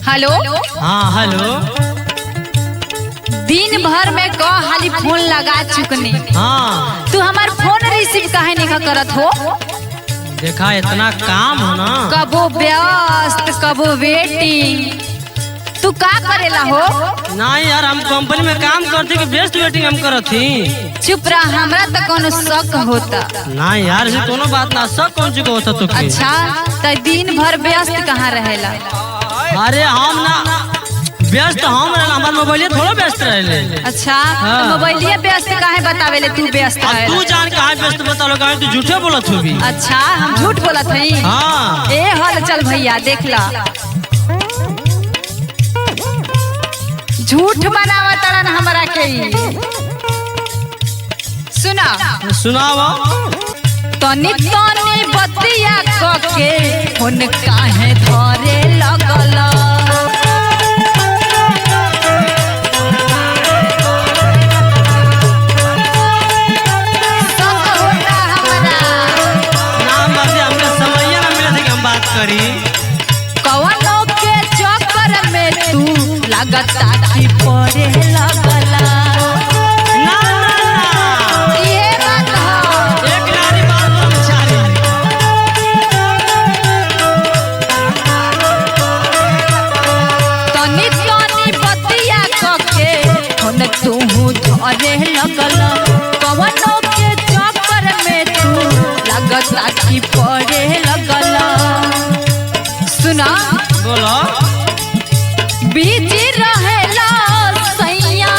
Hello. हाँ hello. दिन भर में क हाली फोन लगा चुकनी। हाँ तू हमार फोन रिसीव काहे नहीं करत हो? देखा इतना काम हो ना, कबो व्यस्त कबो वेटिंग। तू का करेला हो? नहीं यार हम कंपनी में काम करते कि बेस्ट वेटिंग हम करत थी। चुप रह, हमरा तो कोनो शक होता। नहीं यार से कोनो बात ना, सब कौन चीज होता तो अच्छा तो दिन भर व्यस्त कहाँ रहेला? अरे हम ना व्यस्त हम हमारे मोबाइल थोड़ा व्यस्त रहे। अच्छा हाँ। तो मोबाइलिया व्यस्त काहे बतावेले तू व्यस्त है? तू जान कहाँ व्यस्त बता लो, तू झूठे बोलत हो भी। अच्छा हम झूठ बोलत हई? हाँ ए हल चल भैया देख ला, झूठ बनावा तड़न हमरा के। सुना सुनावा। तनी तनी बतिया कके फोन काहे धरे लगल? कवनो के चक्कर में तू लगता कि पड़े लगला। ना ना ना, ये बात हो। एक नारी बात हम चारी। तनी तनी बतिया कके फोन तू धरे लगल। कवनो के चक्कर में तू लगता कि पड़े लगल। सुना बोलो। बिजी रहेला सैया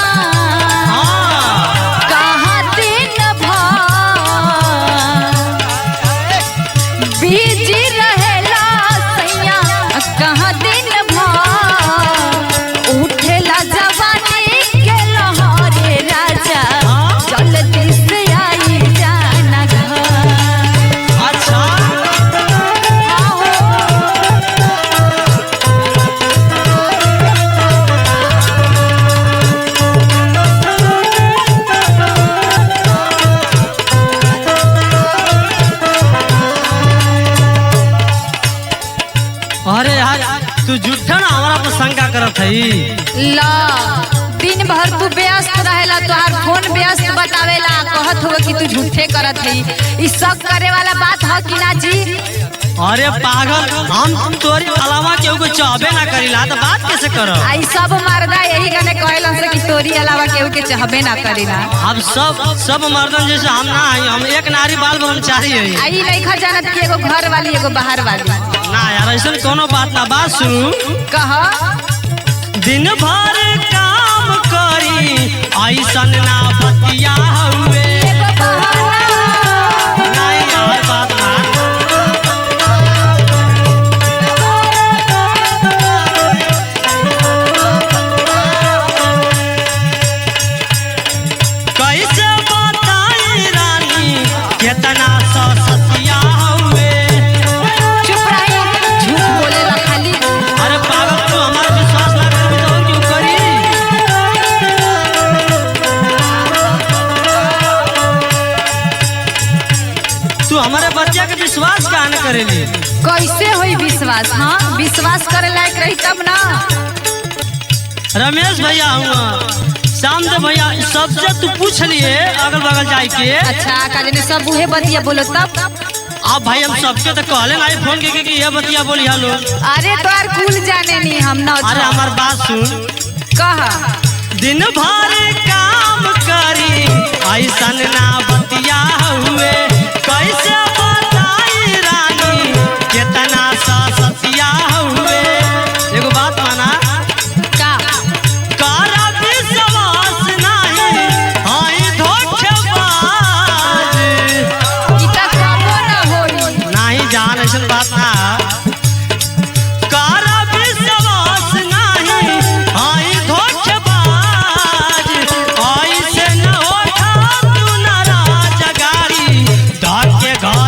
कहाँ दिन भर? बिजी रहेला सैया कहाँ दिन भर? उठेला जवानी के लहरे राजा, जल्दी से आई जाना घर। अच्छा अरे यार तू झूठा ना हमारा पर शंका करत है। ला दिन भर तू व्यस्त रहेला, तोहार फोन व्यस्त बतावेला, कहत हो कि तू झूठे करत है। ई सब करे वाला बात है कि ना जी? अरे पागल, हम तोरी अलावा केहू को चाहबे ना करीला तो बात कैसे करो? आई सब मर्दा यही गने कहलन से कि तोरी अलावा केहू के चाहबे ना करेला। अब सब मर्दन जैसे हम ना है, हम एक नारी बाल ब्रह्मचारी है। आई लइका जानत कि एगो घर वाली एगो बाहर वाली। ना यार ऐसा कोनो बात ना। बात सुनू। कह दिन भर काम करी ऐसन ना बतिया हुए। एगो बहाना। नहीं यार बात ना। कैसे बताई रानी कितना सतिया हुए। चुप रही, झूठ बोलेला खाली। अरे पागल, तू हमारा विश्वास ना करी तो और क्यों करी? तू हमारे बच्चा के विश्वास काहे न करेली? कैसे होई विश्वास? हाँ विश्वास करे लायक रही तब ना। रमेश भैया हुआ, शामदेव भैया, सबसे तू पूछ लिए अगल बगल जाए के। अच्छा काजने सब उहे बतिया बोलो तब। अब भाई हम सबके तो कहले ना फोन के कि ये बतिया बोली हेलो। अरे तो यार कुल जाने नहीं हम ना। अरे हमार बात सुन। कहा दिन भर काम करी ऐसन ना बतिया हुए। कैसे बताई रानी कितना सतिया हुए। एगो बात माना, का कारा विश्वास नहीं हई धोखेबाज। इता कबो ना होई। नहीं जान ऐसा बात ना। कारा विश्वास नहीं हई धोखेबाज। ऐसे न होता तू नाराज गाड़ी धर के घर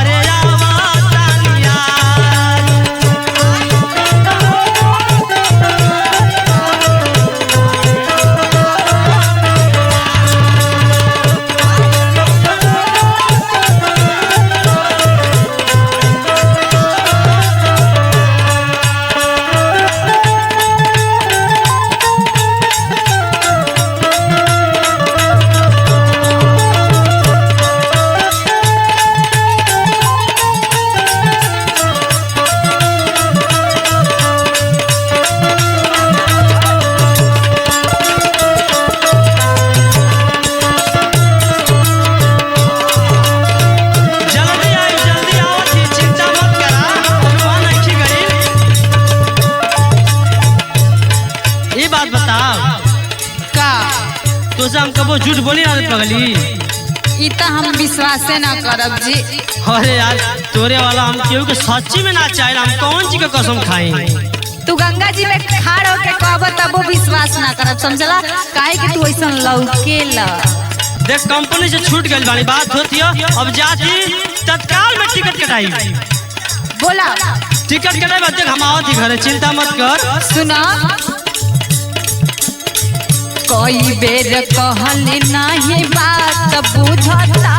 तो से हम कबो झूठ बोली ना पगली। ई तो हम विश्वासे ना करब जी। अरे यार तोरे वाला हम केहू के सच्ची में ना चाहे, हम कौन चीज के कसम खाई। तू गंगा जी में खाड़ होके कहब तबो विश्वास ना करब, समझला? काहे कि तू ऐसा लौकेला। देख कंपनी से छूट गई बानी, बात होती है अब जाती तत्काल में टिकट कटाई। बोला टिकट कटाई बाद देख हम आवत ही घरे, चिंता मत कर। सुना कोई बेर कहल नहीं बात बुझता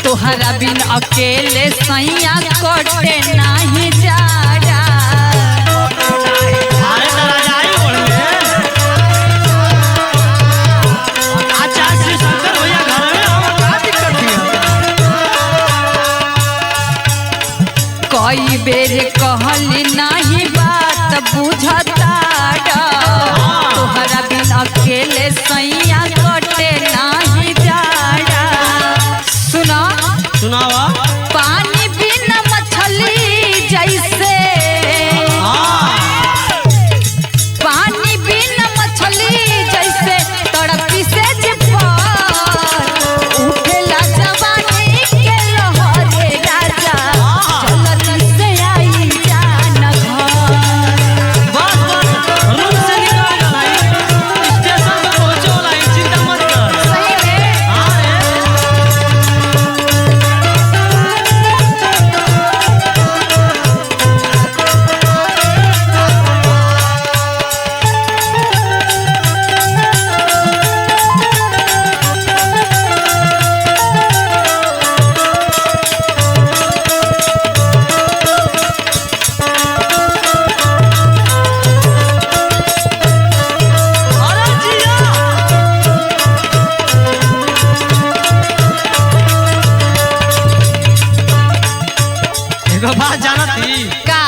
तोहरा बिन अकेले सैया कटे नहीं जा कई बेर कहल नहीं बात बुझता तोहरा बिन अकेले सैया कटे नहीं जाड़ा। सुना सुनावा पानी बिना मछली जैसे, पानी बिना मछली जैसे तड़पी से उठेला जवानी के लहरे राजा जल्दी से आई जान घर। रूम से निकल लाई, स्टेशन पे पहुंचो लाई, चिंता मत कर। सही में हाँ रे। अरे जिया एगो बात जानती, का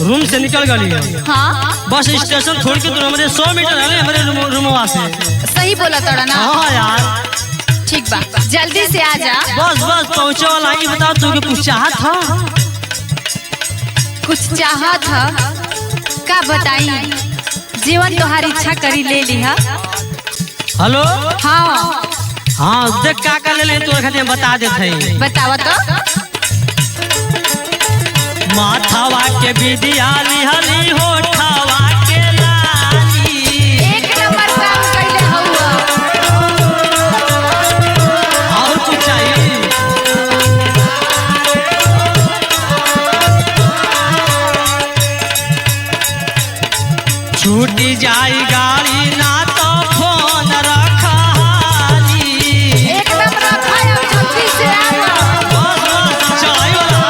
रूम से निकल गई है, हाँ बस स्टेशन छोड़ के तो हमारे 100 मीटर है हमारे रूमवा से। सही बोला तोड़ा ना। हाँ यार ठीक बा जल्दी से आ जा। बस बस पहुंचे वाला ही। बताओ तू के कुछ चाहत था? कुछ चाहत था का बताई, जीवन तोहार इच्छा करी ले लिहा। हेलो हाँ हाँ देख का ले ले तोरे खातिर बता देत है। बतावा तो। माथावा के बिदिया लिहली होठावा के लाली। एक नंबर काम कइले हउआ। और कुछ चाहिए? छूटी जाई गाड़ी ना तो फोन रखाली। एक नंबर खाया जल्दी से आवा। बस बस चाय वाला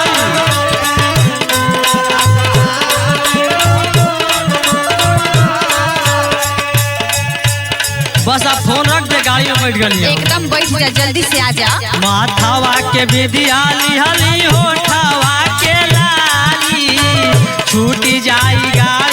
बस आप फोन रख दे, गाड़ी में बैठ गई। एकदम बैठ जा, जल्दी से आ जा। माथावा के बिदिया लिहली होठावा के लाली। छूटी जाई गाड़ी